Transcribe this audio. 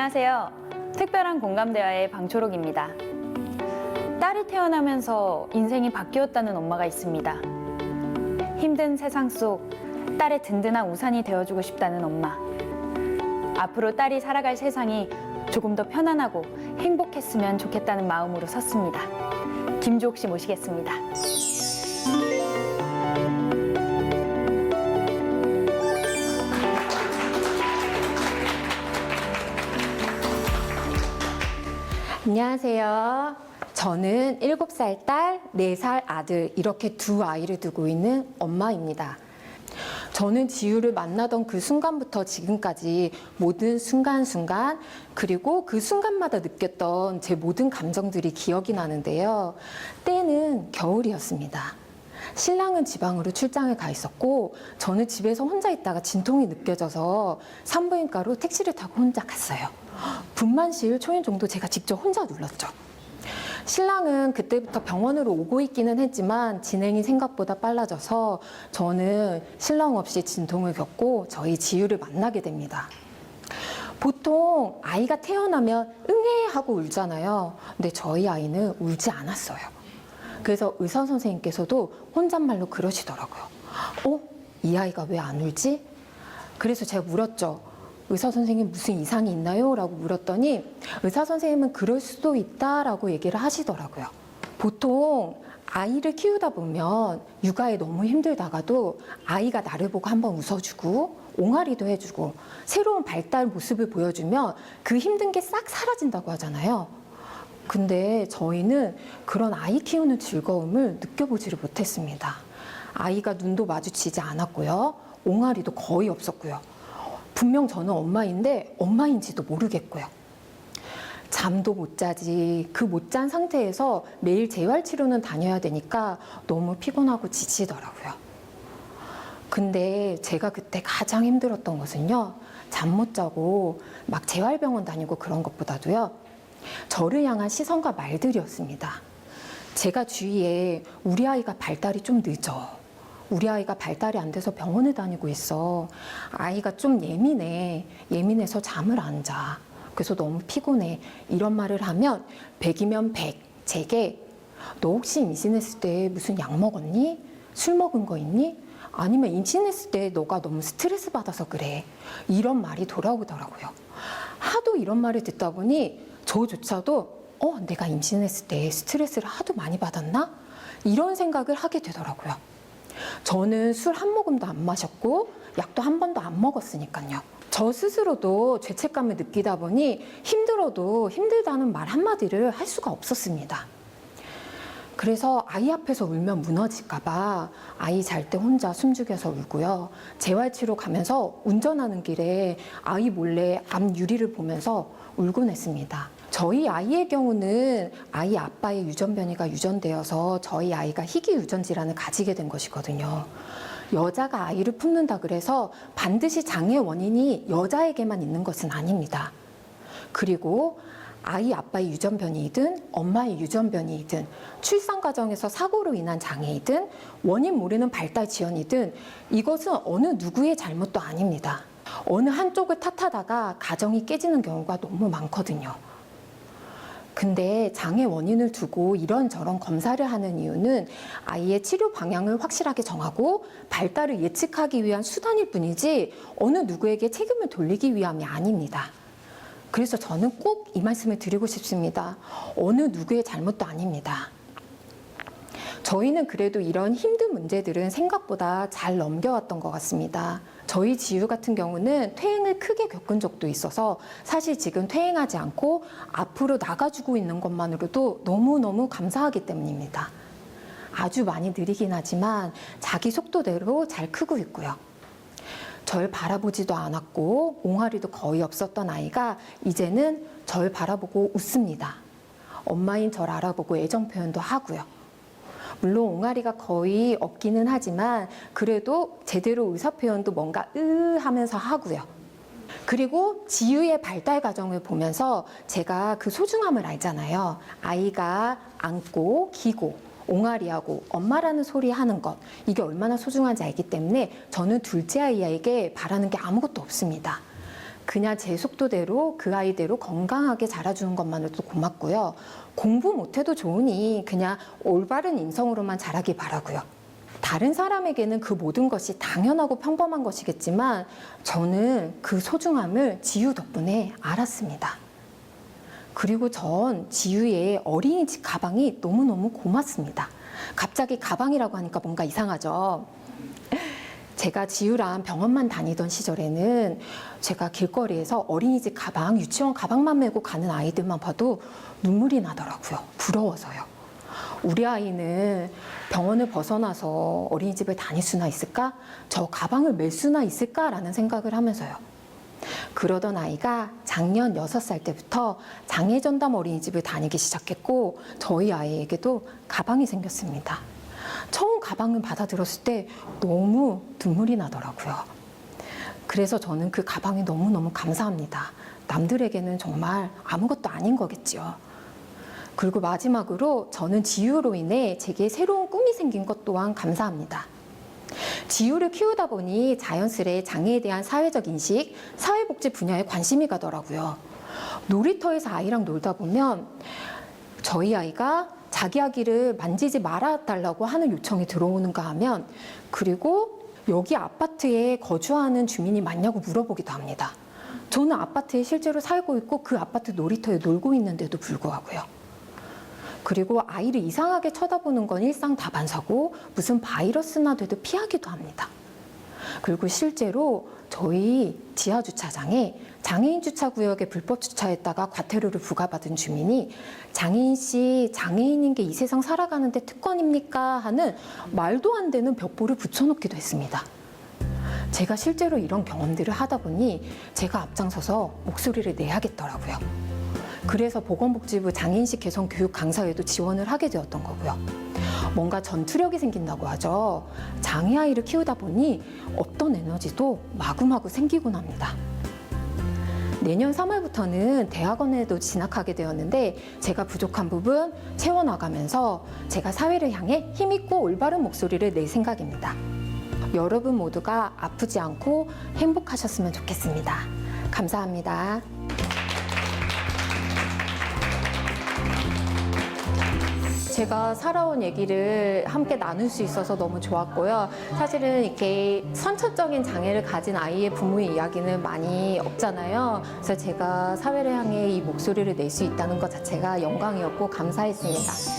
안녕하세요. 특별한 공감대화의 방초록입니다. 딸이 태어나면서 인생이 바뀌었다는 엄마가 있습니다. 힘든 세상 속 딸의 든든한 우산이 되어주고 싶다는 엄마. 앞으로 딸이 살아갈 세상이 조금 더 편안하고 행복했으면 좋겠다는 마음으로 섰습니다. 김주옥 씨 모시겠습니다. 안녕하세요. 저는 7살 딸, 4살 아들 이렇게 두 아이를 두고 있는 엄마입니다. 저는 지유를 만나던 그 순간부터 지금까지 모든 순간순간 그리고 그 순간마다 느꼈던 제 모든 감정들이 기억이 나는데요. 때는 겨울이었습니다. 신랑은 지방으로 출장을 가 있었고 저는 집에서 혼자 있다가 진통이 느껴져서 산부인과로 택시를 타고 혼자 갔어요. 분만실 초인종도 제가 직접 혼자 눌렀죠. 신랑은 그때부터 병원으로 오고 있기는 했지만 진행이 생각보다 빨라져서 저는 신랑 없이 진통을 겪고 저희 지유를 만나게 됩니다. 보통 아이가 태어나면 응애 하고 울잖아요. 근데 저희 아이는 울지 않았어요. 그래서 의사 선생님께서도 혼잣말로 그러시더라고요. 이 아이가 왜 안 울지? 그래서 제가 물었죠. 의사 선생님 무슨 이상이 있나요? 라고 물었더니 의사 선생님은 그럴 수도 있다라고 얘기를 하시더라고요. 보통 아이를 키우다 보면 육아에 너무 힘들다가도 아이가 나를 보고 한번 웃어주고 옹알이도 해주고 새로운 발달 모습을 보여주면 그 힘든 게 싹 사라진다고 하잖아요. 근데 저희는 그런 아이 키우는 즐거움을 느껴보지를 못했습니다. 아이가 눈도 마주치지 않았고요. 옹알이도 거의 없었고요. 분명 저는 엄마인데 엄마인지도 모르겠고요. 잠도 못 자지. 그 못 잔 상태에서 매일 재활치료는 다녀야 되니까 너무 피곤하고 지치더라고요. 근데 제가 그때 가장 힘들었던 것은요. 잠 못 자고 막 재활병원 다니고 그런 것보다도요. 저를 향한 시선과 말들이었습니다. 제가 주위에 우리 아이가 발달이 좀 늦어. 우리 아이가 발달이 안 돼서 병원을 다니고 있어. 아이가 좀 예민해. 예민해서 잠을 안 자. 그래서 너무 피곤해. 이런 말을 하면 100이면 100. 제게 너 혹시 임신했을 때 무슨 약 먹었니? 술 먹은 거 있니? 아니면 임신했을 때 너가 너무 스트레스 받아서 그래. 이런 말이 돌아오더라고요. 하도 이런 말을 듣다 보니 저조차도 내가 임신했을 때 스트레스를 하도 많이 받았나? 이런 생각을 하게 되더라고요. 저는 술 한 모금도 안 마셨고 약도 한 번도 안 먹었으니까요. 저 스스로도 죄책감을 느끼다 보니 힘들어도 힘들다는 말 한마디를 할 수가 없었습니다. 그래서 아이 앞에서 울면 무너질까 봐 아이 잘 때 혼자 숨죽여서 울고요. 재활치료 가면서 운전하는 길에 아이 몰래 앞 유리를 보면서 울곤 했습니다. 저희 아이의 경우는 아이 아빠의 유전변이가 유전되어서 저희 아이가 희귀 유전 질환을 가지게 된 것이거든요. 여자가 아이를 품는다 그래서 반드시 장애 원인이 여자에게만 있는 것은 아닙니다. 그리고 아이 아빠의 유전변이든 엄마의 유전변이든 출산 과정에서 사고로 인한 장애이든 원인 모르는 발달 지연이든 이것은 어느 누구의 잘못도 아닙니다. 어느 한쪽을 탓하다가 가정이 깨지는 경우가 너무 많거든요. 근데 장애 원인을 두고 이런저런 검사를 하는 이유는 아이의 치료 방향을 확실하게 정하고 발달을 예측하기 위한 수단일 뿐이지 어느 누구에게 책임을 돌리기 위함이 아닙니다. 그래서 저는 꼭 이 말씀을 드리고 싶습니다. 어느 누구의 잘못도 아닙니다. 저희는 그래도 이런 힘든 문제들은 생각보다 잘 넘겨왔던 것 같습니다. 저희 지유 같은 경우는 퇴행을 크게 겪은 적도 있어서 사실 지금 퇴행하지 않고 앞으로 나가주고 있는 것만으로도 너무너무 감사하기 때문입니다. 아주 많이 느리긴 하지만 자기 속도대로 잘 크고 있고요. 절 바라보지도 않았고 옹알이도 거의 없었던 아이가 이제는 절 바라보고 웃습니다. 엄마인 절 알아보고 애정 표현도 하고요. 물론 옹알이가 거의 없기는 하지만 그래도 제대로 의사 표현도 뭔가 하면서 하고요. 그리고 지유의 발달 과정을 보면서 제가 그 소중함을 알잖아요. 아이가 안고 기고 옹알이하고 엄마라는 소리 하는 것, 이게 얼마나 소중한지 알기 때문에 저는 둘째 아이에게 바라는 게 아무것도 없습니다. 그냥 제 속도대로 그 아이대로 건강하게 자라주는 것만으로도 고맙고요. 공부 못해도 좋으니 그냥 올바른 인성으로만 자라기 바라고요. 다른 사람에게는 그 모든 것이 당연하고 평범한 것이겠지만 저는 그 소중함을 지유 덕분에 알았습니다. 그리고 전 지유의 어린이집 가방이 너무너무 고맙습니다. 갑자기 가방이라고 하니까 뭔가 이상하죠? 제가 지유랑 병원만 다니던 시절에는 제가 길거리에서 어린이집 가방, 유치원 가방만 메고 가는 아이들만 봐도 눈물이 나더라고요. 부러워서요. 우리 아이는 병원을 벗어나서 어린이집을 다닐 수나 있을까? 저 가방을 멜 수나 있을까라는 생각을 하면서요. 그러던 아이가 작년 6살 때부터 장애전담 어린이집을 다니기 시작했고 저희 아이에게도 가방이 생겼습니다. 처음 가방을 받아들었을 때 너무 눈물이 나더라고요. 그래서 저는 그 가방이 너무너무 감사합니다. 남들에게는 정말 아무것도 아닌 거겠죠. 그리고 마지막으로 저는 지유로 인해 제게 새로운 꿈이 생긴 것 또한 감사합니다. 지유를 키우다 보니 자연스레 장애에 대한 사회적 인식, 사회복지 분야에 관심이 가더라고요. 놀이터에서 아이랑 놀다 보면 저희 아이가 자기 아기를 만지지 말아달라고 하는 요청이 들어오는가 하면 그리고 여기 아파트에 거주하는 주민이 많냐고 물어보기도 합니다. 저는 아파트에 실제로 살고 있고 그 아파트 놀이터에 놀고 있는데도 불구하고요. 그리고 아이를 이상하게 쳐다보는 건 일상다반사고 무슨 바이러스나 돼도 피하기도 합니다. 그리고 실제로 저희 지하주차장에 장애인 주차구역에 불법 주차했다가 과태료를 부과받은 주민이 장애인 씨, 장애인인 게 이 세상 살아가는데 특권입니까? 하는 말도 안 되는 벽보를 붙여놓기도 했습니다. 제가 실제로 이런 경험들을 하다 보니 제가 앞장서서 목소리를 내야겠더라고요. 그래서 보건복지부 장애인식 개선 교육 강사에도 지원을 하게 되었던 거고요. 뭔가 전투력이 생긴다고 하죠. 장애 아이를 키우다 보니 어떤 에너지도 마구마구 생기곤 합니다. 내년 3월부터는 대학원에도 진학하게 되었는데 제가 부족한 부분 채워나가면서 제가 사회를 향해 힘있고 올바른 목소리를 낼 생각입니다. 여러분 모두가 아프지 않고 행복하셨으면 좋겠습니다. 감사합니다. 제가 살아온 얘기를 함께 나눌 수 있어서 너무 좋았고요. 사실은 이렇게 선천적인 장애를 가진 아이의 부모의 이야기는 많이 없잖아요. 그래서 제가 사회를 향해 이 목소리를 낼 수 있다는 것 자체가 영광이었고 감사했습니다.